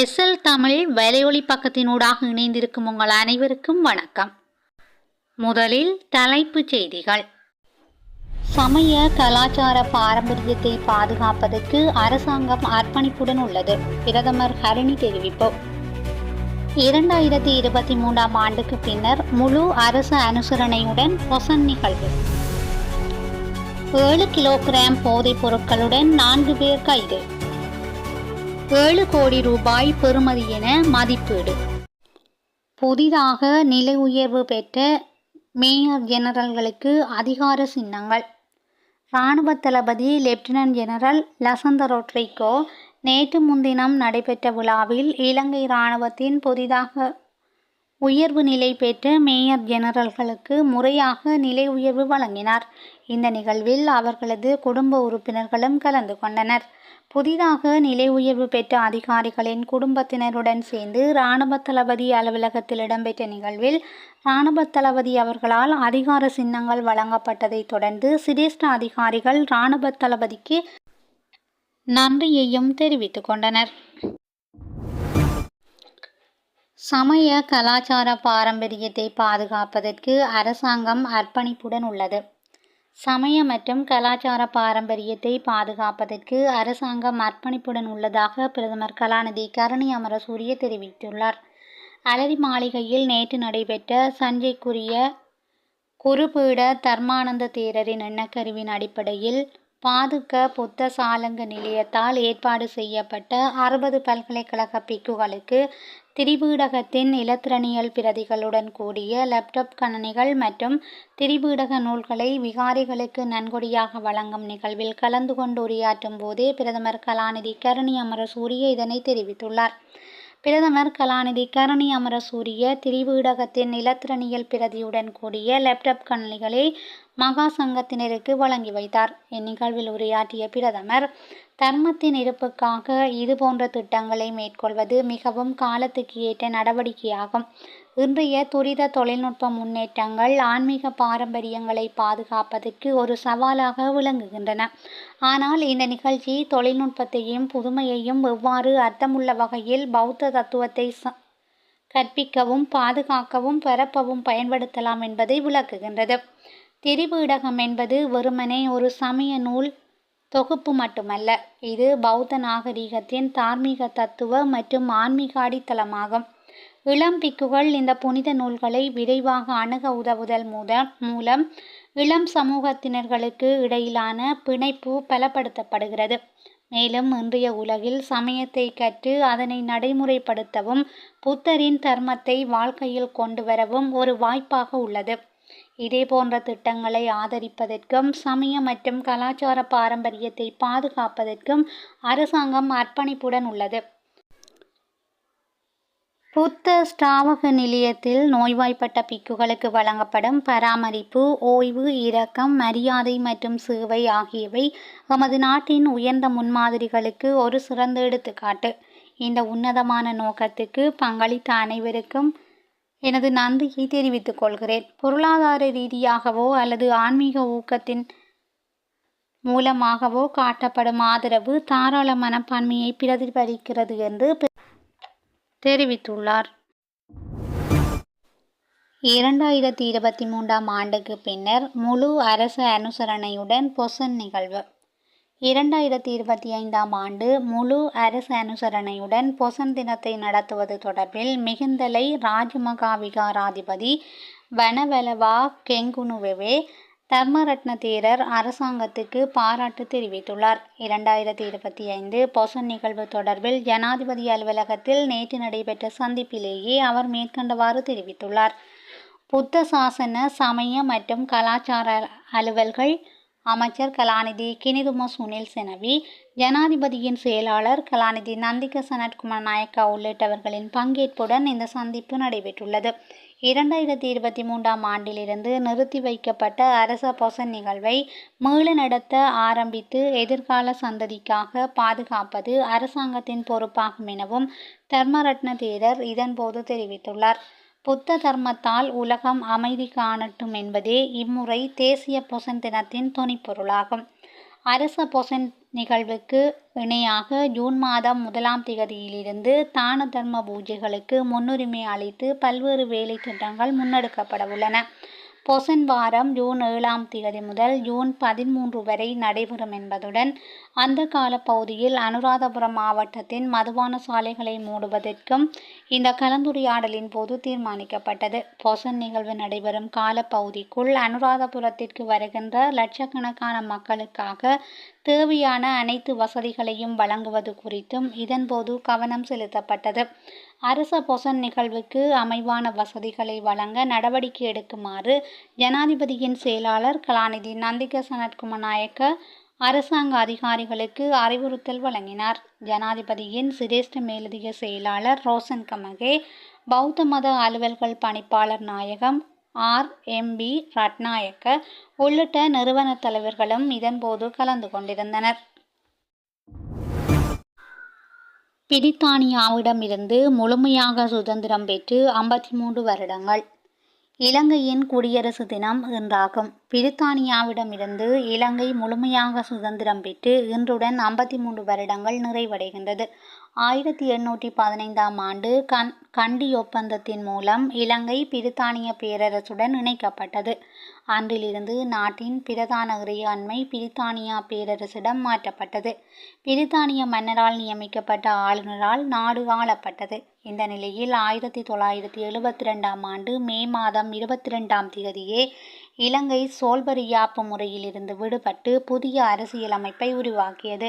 SL Tamil வலையொலி பக்கத்தினூடாக இணைந்திருக்கும் உங்கள் அனைவருக்கும் வணக்கம். முதலில் தலைப்புச் செய்திகள். சமய கலாச்சார பாரம்பரியத்தை பாதுகாப்பதற்கு அரசாங்கம் அர்ப்பணிப்புடன் உள்ளது. பிரதமர் ஹரணி தெரிவிப்பு. 2023ஆம் ஆண்டுக்கு பின்னர் முழு அரசு அனுசரணையுடன் பொசன் நிகழ்வு. 7 கிலோகிராம் போதைப் பொருட்களுடன் 4 பேர் கைது. 7 கோடி ரூபாய் பெறுமதி என மதிப்பீடு. புதிதாக நிலை உயர்வு பெற்ற மேயர் ஜெனரல்களுக்கு அதிகார சின்னங்கள். இராணுவ தளபதி லெப்டினன்ட் ஜெனரல் லசந்த ரொட்ரிகோ நேற்று முன்தினம் நடைபெற்ற விழாவில் இலங்கை இராணுவத்தின் புதிதாக உயர்வு நிலை பெற்ற மேயர் ஜெனரல்களுக்கு முறையாக நிலை உயர்வு வழங்கினார். இந்த நிகழ்வில் அவர்களது குடும்ப உறுப்பினர்களும் கலந்து கொண்டனர். புதிதாக நிலை உயர்வு பெற்ற அதிகாரிகளின் குடும்பத்தினருடன் சேர்ந்து இராணுவ தளபதி அலுவலகத்தில் இடம்பெற்ற நிகழ்வில் இராணுவ தளபதி அவர்களால் அதிகார சின்னங்கள் வழங்கப்பட்டதை தொடர்ந்து சிரேஷ்ட அதிகாரிகள் இராணுவ தளபதிக்கு நன்றியையும் தெரிவித்துக் கொண்டனர். சமய கலாச்சார பாரம்பரியத்தை பாதுகாப்பதற்கு அரசாங்கம் அர்ப்பணிப்புடன் உள்ளது. சமய மற்றும் கலாச்சார பாரம்பரியத்தை பாதுகாப்பதற்கு அரசாங்கம் அர்ப்பணிப்புடன் உள்ளதாக பிரதமர் கலாநிதி கரணி அமரசூரிய தெரிவித்துள்ளார். அலரி மாளிகையில் நேற்று நடைபெற்ற சஞ்சைக்குரிய குருபீட தர்மானந்த தேரரின் எண்ணக்கருவின் அடிப்படையில் பாதுக்க புத்த சாலங்க நிலையத்தால் ஏற்பாடு செய்யப்பட்ட 60 பல்கலைக்கழக பிக்குகளுக்கு திரிபீடகத்தின் இலத்திரனியல் பிரதிகளுடன் கூடிய லேப்டாப் கணனிகள் மற்றும் திரிபீடக நூல்களை விகாரிகளுக்கு நன்கொடையாக வழங்கும் நிகழ்வில் கலந்து கொண்டு உரையாற்றும் போதே பிரதமர் கலாநிதி கரணி அமரசூரிய இதனை தெரிவித்துள்ளார். பிரதமர் கலாநிதி கரணி அமரசூரிய திரிபீடகத்தின் இலத்திரனியல் பிரதியுடன் கூடிய லேப்டாப் கணனிகளை மகா சங்கத்தினருக்கு வழங்கி வைத்தார். இந்நிகழ்வில் உரையாற்றிய பிரதமர், தர்மத்தின் இருப்புக்காக இதுபோன்ற திட்டங்களை மேற்கொள்வது மிகவும் காலத்துக்கு ஏற்ற நடவடிக்கையாகும். இன்றைய துரித தொழில்நுட்ப முன்னேற்றங்கள் ஆன்மீக பாரம்பரியங்களை பாதுகாப்பதற்கு ஒரு சவாலாக விளங்குகின்றன. ஆனால் இந்த நிகழ்ச்சி தொழில்நுட்பத்தையும் புதுமையையும் எவ்வாறு அர்த்தமுள்ள வகையில் பௌத்த தத்துவத்தை கற்பிக்கவும் பாதுகாக்கவும் பரப்பவும் பயன்படுத்தலாம் என்பதை விளக்குகின்றது. திரிபீடகம் என்பது வெறுமனே ஒரு சமய நூல் தொகுப்பு மட்டுமல்ல. இது பௌத்த நாகரிகத்தின் தார்மீக தத்துவ மற்றும் ஆன்மீக அடித்தளமாகும். இளம் பிக்குகள் இந்த புனித நூல்களை விரைவாக அணுக உதவுதல் மூலம் இளம் சமூகத்தினர்களுக்கு இடையிலான பிணைப்பு பலப்படுத்தப்படுகிறது. மேலும் இன்றைய உலகில் சமயத்தை கற்று அதனை நடைமுறைப்படுத்தவும் புத்தரின் தர்மத்தை வாழ்க்கையில் கொண்டு வரவும் ஒரு வாய்ப்பாக உள்ளது. இதேபோன்ற திட்டங்களை ஆதரிப்பதற்கும் சமய மற்றும் கலாச்சார பாரம்பரியத்தை பாதுகாப்பதற்கும் அரசாங்கம் அர்ப்பணிப்புடன் உள்ளது. புத்த ஸ்தாவக நிலையத்தில் நோய்வாய்ப்பட்ட பிக்குகளுக்கு வழங்கப்படும் பராமரிப்பு, ஓய்வு, இரக்கம், மரியாதை மற்றும் சேவை ஆகியவை எமது நாட்டின் உயர்ந்த முன்மாதிரிகளுக்கு ஒரு சிறந்த எடுத்துக்காட்டு. இந்த உன்னதமான நோக்கத்துக்கு பங்களித்த அனைவருக்கும் எனது நன்றியை தெரிவித்துக் கொள்கிறேன். பொருளாதார ரீதியாகவோ அல்லது ஆன்மீக ஊக்கத்தின் மூலமாகவோ காட்டப்படும் ஆதரவு தாராள மனப்பான்மையை பிரதிபலிக்கிறது என்று தெரிவித்துள்ளார். 2023ஆம் ஆண்டுக்கு பின்னர் முழு அரசு அனுசரணையுடன் பொசன் நிகழ்வு. 2025ஆம் ஆண்டு முழு அரசு அனுசரணையுடன் பொசன் தினத்தை நடத்துவது தொடர்பில் மிகுந்தலை ராஜமகா விகாராதிபதி வனவெலவா கெங்குனுவெவே தர்மரட்ன தேரர் அரசாங்கத்துக்கு பாராட்டு தெரிவித்துள்ளார். 2025 பொசன் நிகழ்வு தொடர்பில் ஜனாதிபதி அலுவலகத்தில் நேற்று நடைபெற்ற சந்திப்பிலேயே அவர் மேற்கண்டவாறு தெரிவித்துள்ளார். புத்த சாசன சமய மற்றும் கலாச்சார அலுவல்கள் அமைச்சர் கலாநிதி கினிதும சுனில் செனவி, ஜனாதிபதியின் செயலாளர் கலாநிதி நந்திக சனத்குமார் நாயக்கா உள்ளிட்டவர்களின் பங்கேற்புடன் இந்த சந்திப்பு நடைபெற்றுள்ளது. 2023ஆம் ஆண்டிலிருந்து நிறுத்தி வைக்கப்பட்ட அரச பொசன் நிகழ்வை மீள நடத்த ஆரம்பித்து எதிர்கால சந்ததிக்காக பாதுகாப்பது அரசாங்கத்தின் பொறுப்பாகும் எனவும் தர்மரட்ன தேரர் இதன்போது தெரிவித்துள்ளார். புத்த தர்மத்தால் உலகம் அமைதி காணட்டும் என்பதே இம்முறை தேசிய பொசன் தினத்தின் தொனிப்பொருளாகும். அரச பொசன் நிகழ்வுக்கு இணையாக ஜூன் மாதம் 1ஆம் திகதியிலிருந்து தான தர்ம பூஜைகளுக்கு முன்னுரிமை அளித்து பல்வேறு வேலை திட்டங்கள் முன்னெடுக்கப்பட உள்ளன. பொசன் வாரம் ஜூன் 7ஆம் திகதி முதல் ஜூன் 13 வரை நடைபெறும் என்பதுடன் அந்த காலப்பகுதியில் அனுராதபுரம் மாவட்டத்தின் மதுபான சாலைகளை மூடுவதற்கும் இந்த கலந்துரையாடலின் போது தீர்மானிக்கப்பட்டது. பொசன் நிகழ்வு நடைபெறும் காலப்பகுதிக்குள் அனுராதபுரத்திற்கு வருகின்ற லட்சக்கணக்கான மக்களுக்காக தேவையான அனைத்து வசதிகளையும் வழங்குவது குறித்தும் இதன்போது கவனம் செலுத்தப்பட்டது. அரச பொசன் நிகழ்வுக்கு அமைவான வசதிகளை வழங்க நடவடிக்கை எடுக்குமாறு ஜனாதிபதியின் செயலாளர் கலாநிதி நந்திக சனத்குமார் நாயக்க அரசாங்க அதிகாரிகளுக்கு அறிவுறுத்தல் வழங்கினார். ஜனாதிபதியின் சிரேஷ்ட மேலதிக செயலாளர் ரோசன் கமகே, பௌத்த மத அலுவல்கள் பணிப்பாளர் நாயகம் RMB ரட்நாயக்க உள்ளிட்ட நிறுவன தலைவர்களும் இதன்போது கலந்து கொண்டிருந்தனர். பிரித்தானியாவிடமிருந்து முழுமையாக சுதந்திரம் பெற்று 53 வருடங்கள். இலங்கையின் குடியரசு தினம் இன்றாகும். பிரித்தானியாவிடமிருந்து இலங்கை முழுமையாக சுதந்திரம் பெற்று இன்றுடன் 53 வருடங்கள் நிறைவடைகின்றது. 1815ஆம் ஆண்டு கண்டி ஒப்பந்தத்தின் மூலம் இலங்கை பிரித்தானிய பேரரசுடன் இணைக்கப்பட்டது. அன்றிலிருந்து நாட்டின் பிரதான இறையாண்மை பிரித்தானியா பேரரசிடம் மாற்றப்பட்டது. பிரித்தானிய மன்னரால் நியமிக்கப்பட்ட ஆளுநரால் நாடு ஆளப்பட்டது. இந்த நிலையில் 1972ஆம் ஆண்டு மே மாதம் 22ஆம் திகதியே இலங்கை சோல்பரி யாப்பு முறையிலிருந்து விடுபட்டு புதிய அரசியலமைப்பை உருவாக்கியது.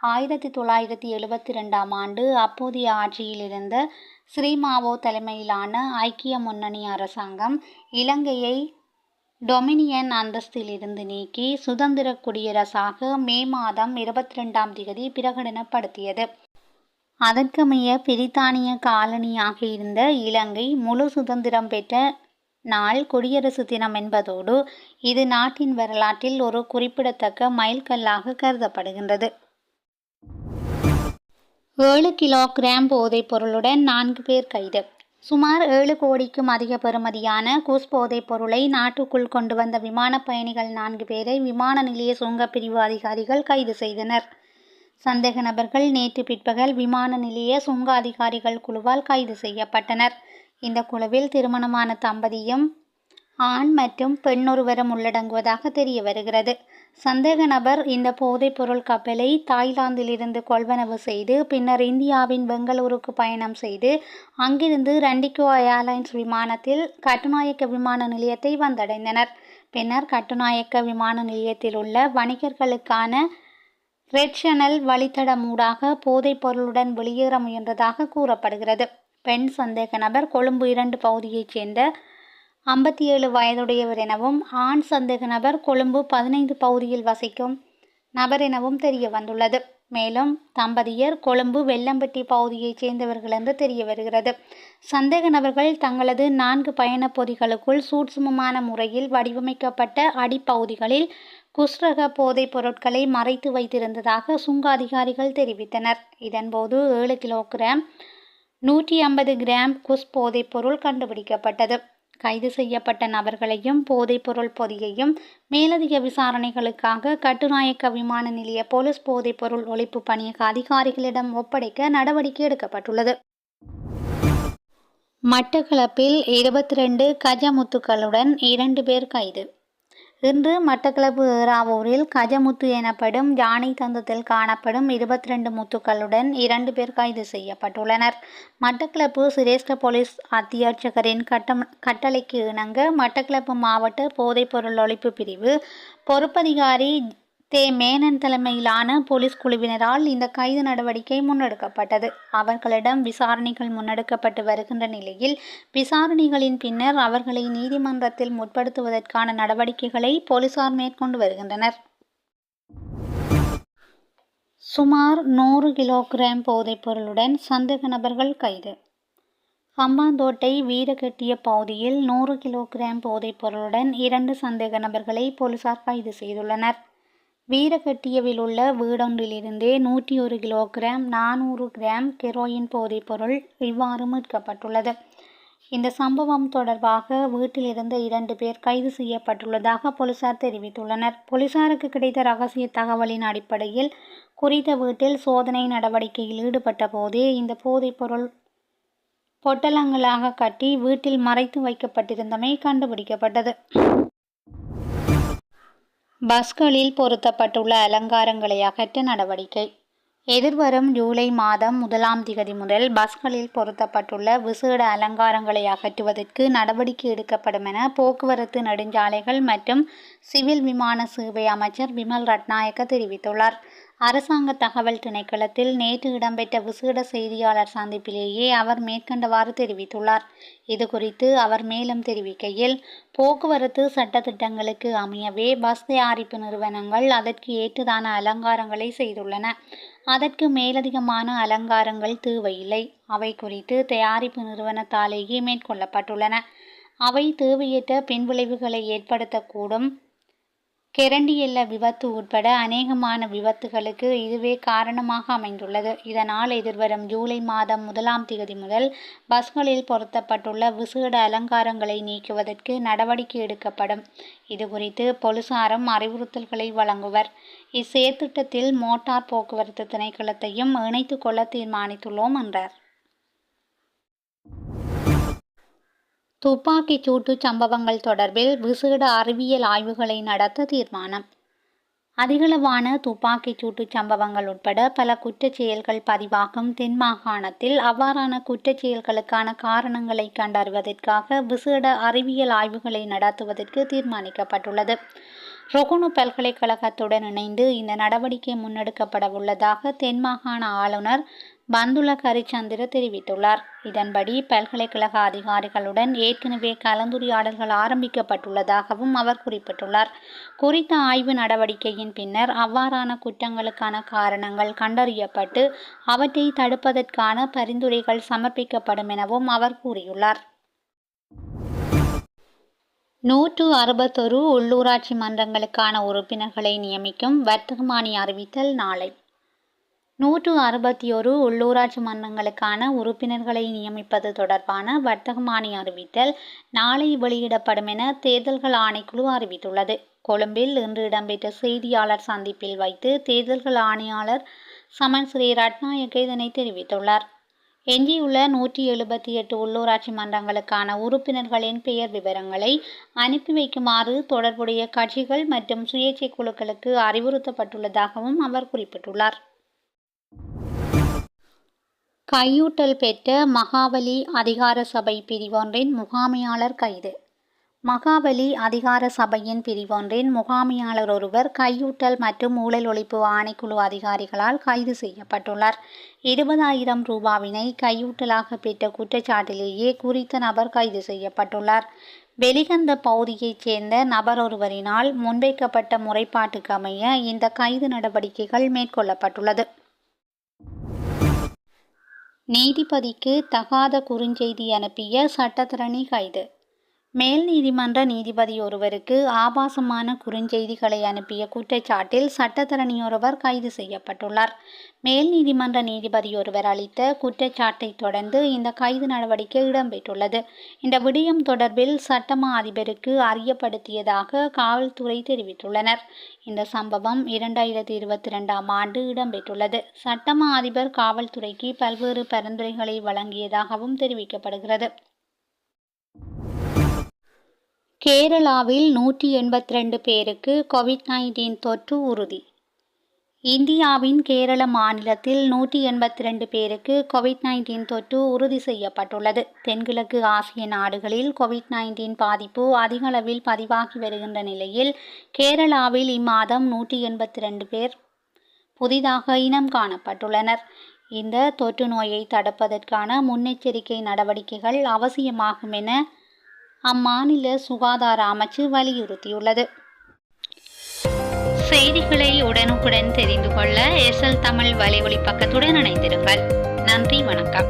1972ஆம் ஆண்டு அப்போதைய ஆட்சியில் இருந்த ஸ்ரீமாவோ தலைமையிலான ஐக்கிய முன்னணி அரசாங்கம் இலங்கையை டொமினியன் அந்தஸ்திலிருந்து நீக்கி சுதந்திர குடியரசாக மே மாதம் 22ஆம் திகதி பிரகடனப்படுத்தியது. அதற்கமைய பிரித்தானிய காலனியாக இருந்த இலங்கை முழு சுதந்திரம் பெற்ற நாள் குடியரசு தினம் என்பதோடு இது நாட்டின் வரலாற்றில் ஒரு குறிப்பிடத்தக்க மைல்கல்லாக கருதப்படுகின்றது. 7 கிலோகிராம் போதைப் பொருளுடன் 4 பேர் கைது. சுமார் 7 கோடிக்கும் அதிக பெறுமதியான குஸ் போதைப் பொருளை நாட்டுக்குள் கொண்டு வந்த விமான பயணிகள் 4 பேரை விமான நிலைய சுங்கப்பிரிவு அதிகாரிகள் கைது செய்தனர். சந்தேக நபர்கள் நேற்று பிற்பகல் விமான நிலைய சுங்க அதிகாரிகள் குழுவால் கைது செய்யப்பட்டனர். இந்த குழுவில் திருமணமான தம்பதியும் ஆண் மற்றும் பெண் ஒருவரும் உள்ளடங்குவதாக தெரிய வருகிறது. சந்தேக நபர் இந்த போதைப் பொருள் கப்பலை தாய்லாந்திலிருந்து கொள்வனவு செய்து பின்னர் இந்தியாவின் பெங்களூருக்கு பயணம் செய்து அங்கிருந்து ரண்டிகோ ஏர்லைன்ஸ் விமானத்தில் கட்டுநாயக்க விமான நிலையத்தை வந்தடைந்தனர். பின்னர் கட்டுநாயக்க விமான நிலையத்தில் உள்ள வணிகர்களுக்கான ரெட் சேனல் வழித்தடமூடாக போதைப் பொருளுடன் வெளியேற முயன்றதாக கூறப்படுகிறது. பெண் சந்தேக நபர் கொழும்பு 2 பகுதியைச் சேர்ந்த 57 வயதுடையவர் எனவும் ஆண் சந்தேக நபர் கொழும்பு 15 பகுதியில் வசிக்கும் நபர் எனவும் தெரிய வந்துள்ளது. மேலும் தம்பதியர் கொழும்பு வெள்ளம்பட்டி பகுதியைச் சேர்ந்தவர்கள் என்று தெரிய வருகிறது. சந்தேக நபர்கள் தங்களது 4 பயணப் பொதிகளுக்குள் சூட்சுமமான முறையில் வடிவமைக்கப்பட்ட அடிப்பகுதிகளில் குஸ்ரக போதைப் பொருட்களை மறைத்து வைத்திருந்ததாக சுங்க அதிகாரிகள் தெரிவித்தனர். இதன்போது 7 கிலோகிராம் 150 கிராம் குஸ் போதைப் பொருள் கண்டுபிடிக்கப்பட்டது. கைது செய்யப்பட்ட நபர்களையும் போதைப் பொருள் பொதியையும் மேலதிக விசாரணைகளுக்காக கட்டுநாயக்க விமான நிலைய போலீஸ் போதைப் பொருள் ஒழிப்பு பணியக அதிகாரிகளிடம் ஒப்படைக்க நடவடிக்கை எடுக்கப்பட்டுள்ளது. மட்டக்களப்பில் 22 கஜமுத்துக்களுடன் 2 பேர் கைது. இன்று மட்டக்களப்பு ஏறாவூரில் கஜமுத்து எனப்படும் யானை தந்தத்தில் காணப்படும் 22 முத்துக்களுடன் 2 பேர் கைது செய்யப்பட்டுள்ளனர். மட்டக்களப்பு சிரேஷ்ட போலீஸ் அத்தியட்சகரின் கட்டளைக்கு இணங்க மட்டக்களப்பு மாவட்ட போதைப்பொருள் ஒழிப்பு பிரிவு பொறுப்பதிகாரி தே. மேனன் தலைமையிலான போலீஸ் குழுவினரால் இந்த கைது நடவடிக்கை முன்னெடுக்கப்பட்டது. அவர்களிடம் விசாரணைகள் முன்னெடுக்கப்பட்டு வருகின்ற நிலையில் விசாரணைகளின் பின்னர் அவர்களை நீதிமன்றத்தில் முற்படுத்துவதற்கான நடவடிக்கைகளை போலீசார் மேற்கொண்டு வருகின்றனர். சுமார் 100 கிலோகிராம் போதைப் பொருளுடன் சந்தேக நபர்கள் கைது. ஹம்பாந்தோட்டை வீரகெட்டிய பகுதியில் 100 கிலோகிராம் போதைப் பொருளுடன் 2 சந்தேக நபர்களை போலீசார் கைது செய்துள்ளனர். வீரகெட்டியவில் உள்ள வீடொன்றிலிருந்தே 101 கிலோகிராம் 400 கிராம் ஹெரோயின் போதைப் பொருள் இவ்வாறு மீட்கப்பட்டுள்ளது. இந்த சம்பவம் தொடர்பாக வீட்டில் இருந்த 2 பேர் கைது செய்யப்பட்டுள்ளதாக போலீசார் தெரிவித்துள்ளனர். போலீசாருக்கு கிடைத்த ரகசிய தகவலின் அடிப்படையில் குறித்த வீட்டில் சோதனை நடவடிக்கையில் ஈடுபட்ட போதே இந்த போதைப்பொருள் பொட்டலங்களாக கட்டி வீட்டில் மறைத்து வைக்கப்பட்டிருந்தமை கண்டுபிடிக்கப்பட்டது. பஸ்களில் பொருத்தப்பட்டுள்ள அலங்காரங்களை அகற்ற நடவடிக்கை. எதிர்வரும் ஜூலை மாதம் 1ஆம் திகதி முதல் பஸ்களில் பொருத்தப்பட்டுள்ள விசேட அலங்காரங்களை அகற்றுவதற்கு நடவடிக்கை எடுக்கப்படும் என போக்குவரத்து நெடுஞ்சாலைகள் மற்றும் சிவில் விமான சேவை அமைச்சர் விமல் ரட்நாயக்க தெரிவித்துள்ளார். அரசாங்க தகவல் திணைக்களத்தில் நேற்று இடம்பெற்ற விசேட செய்தியாளர் சந்திப்பிலேயே அவர் மேற்கண்டவாறு தெரிவித்துள்ளார். இதுகுறித்து அவர் மேலும் தெரிவிக்கையில், போக்குவரத்து சட்டத்திட்டங்களுக்கு அமையவே பஸ் தயாரிப்பு நிறுவனங்கள் அதற்கு ஏற்றதான அலங்காரங்களை செய்துள்ளன. அதற்கு மேலதிகமான அலங்காரங்கள் தேவையில்லை. அவை குறித்து தயாரிப்பு நிறுவனத்தாலேயே மேற்கொள்ளப்பட்டுள்ளன. அவை தேவையற்ற பின்விளைவுகளை ஏற்படுத்தக்கூடும். கெரண்டியல்ல விபத்து உட்பட அநேகமான விபத்துகளுக்கு இதுவே காரணமாக அமைந்துள்ளது. இதனால் எதிர்வரும் ஜூலை மாதம் 1ஆம் திகதி முதல் பஸ்களில் பொருத்தப்பட்டுள்ள விசேட அலங்காரங்களை நீக்குவதற்கு நடவடிக்கை எடுக்கப்படும். இதுகுறித்து போலீசாரும் அறிவுறுத்தல்களை வழங்குவர். இச்செயற்திட்டத்தில் மோட்டார் போக்குவரத்து திணைக்களத்தையும் இணைத்துக் கொள்ள தீர்மானித்துள்ளோம் என்றார். துப்பாக்கிச் சூட்டு சம்பவங்கள் தொடர்பில் விசேட அறிவியல் ஆய்வுகளை நடத்த தீர்மானம். அதிகளவான துப்பாக்கிச் சூட்டு சம்பவங்கள் உட்பட பல குற்றச் செயல்கள் பதிவாகும் தென் மாகாணத்தில் அவ்வாறான குற்றச் செயல்களுக்கான காரணங்களை கண்டறிவதற்காக விசேட அறிவியல் ஆய்வுகளை நடத்துவதற்கு தீர்மானிக்கப்பட்டுள்ளது. ரொகுணு பல்கலைக்கழகத்துடன் இணைந்து இந்த நடவடிக்கை முன்னெடுக்கப்படவுள்ளதாக தென் மாகாண ஆளுநர் பந்துல கரிச்சந்திர தெரிவித்துள்ளார். இதன்படி பல்கலைக்கழக அதிகாரிகளுடன் ஏற்கனவே கலந்துரையாடல்கள் ஆரம்பிக்கப்பட்டுள்ளதாகவும் அவர் குறிப்பிட்டுள்ளார். குறித்த ஆய்வு நடவடிக்கையின் பின்னர் அவ்வாறான குற்றங்களுக்கான காரணங்கள் கண்டறியப்பட்டு அவற்றை தடுப்பதற்கான பரிந்துரைகள் சமர்ப்பிக்கப்படும் எனவும் அவர் கூறியுள்ளார். 161 உள்ளூராட்சி மன்றங்களுக்கான உறுப்பினர்களை நியமிக்கும் வர்த்தகமானி அறிவித்தல் நாளை. 161 உள்ளூராட்சி மன்றங்களுக்கான உறுப்பினர்களை நியமிப்பது தொடர்பான வர்த்தகமானி அறிவித்தல் நாளை வெளியிடப்படும் என தேர்தல்கள் ஆணைக்குழு அறிவித்துள்ளது. கொழும்பில் இன்று இடம்பெற்ற செய்தியாளர் சந்திப்பில் வைத்து தேர்தல்கள் ஆணையாளர் சமன் ஸ்ரீ ரட்நாயக்க இதனை தெரிவித்துள்ளார். எஞ்சியுள்ள 178 உள்ளூராட்சி மன்றங்களுக்கான உறுப்பினர்களின் பெயர் விவரங்களை அனுப்பி வைக்குமாறு தொடர்புடைய கட்சிகள் மற்றும் சுயேட்சை குழுக்களுக்கு அறிவுறுத்தப்பட்டுள்ளதாகவும் அவர் குறிப்பிட்டுள்ளார். கையூட்டல் பெற்ற மகாவலி அதிகார சபை பிரிவொன்றின் முகாமையாளர் கைது. மகாவலி அதிகார சபையின் பிரிவொன்றின் முகாமையாளர் ஒருவர் கையூட்டல் மற்றும் ஊழல் ஒழிப்பு ஆணைக்குழு அதிகாரிகளால் கைது செய்யப்பட்டுள்ளார். 20,000 ரூபாவினை கையூட்டலாக பெற்ற குற்றச்சாட்டிலேயே குறித்த நபர் கைது செய்யப்பட்டுள்ளார். வெளிகந்த பகுதியைச் சேர்ந்த நபர் ஒருவரினால் முன்வைக்கப்பட்ட முறைப்பாட்டுக்கு அமைய இந்த கைது நடவடிக்கைகள் மேற்கொள்ளப்பட்டுள்ளது. நீதிபதிக்கு தகாத குறுஞ்செய்தி அனுப்பிய சட்டத்தரணி கைது. மேல் நீதிமன்ற நீதிபதி ஒருவருக்கு ஆபாசமான குறுஞ்செய்திகளை அனுப்பிய குற்றச்சாட்டில் சட்டத்தரணியொருவர் கைது செய்யப்பட்டுள்ளார். மேல் நீதிமன்ற நீதிபதி ஒருவர் அளித்த குற்றச்சாட்டை தொடர்ந்து இந்த கைது நடவடிக்கை இடம்பெற்றுள்ளது. இந்த விடயம் தொடர்பில் சட்டமா அதிபருக்கு அறியப்படுத்தியதாக காவல்துறை தெரிவித்துள்ளனர். இந்த சம்பவம் 2022ஆம் ஆண்டு இடம்பெற்றுள்ளது. சட்டமா அதிபர் காவல்துறைக்கு பல்வேறு பரிந்துரைகளை வழங்கியதாகவும் தெரிவிக்கப்படுகிறது. கேரளாவில் 182 பேருக்கு கோவிட்-19 தொற்று உறுதி. இந்தியாவின் கேரள மாநிலத்தில் 182 பேருக்கு கோவிட்-19 தொற்று உறுதி செய்யப்பட்டுள்ளது. தென்கிழக்கு ஆசிய நாடுகளில் கோவிட்-19 பாதிப்பு அதிக அளவில் பதிவாகி வருகின்ற நிலையில் கேரளாவில் இம்மாதம் 182 பேர் புதிதாக இனம் காணப்பட்டுள்ளனர். இந்த தொற்று நோயை தடுப்பதற்கான முன்னெச்சரிக்கை நடவடிக்கைகள் அவசியமாகும் என அம்மாநில சுகாதார அமைச்சு வலியுறுத்தியுள்ளது. செய்திகளை உடனுக்குடன் தெரிந்து கொள்ள SL தமிழ் வலையொலி பக்கத்துடன் இணைந்திருங்கள். நன்றி, வணக்கம்.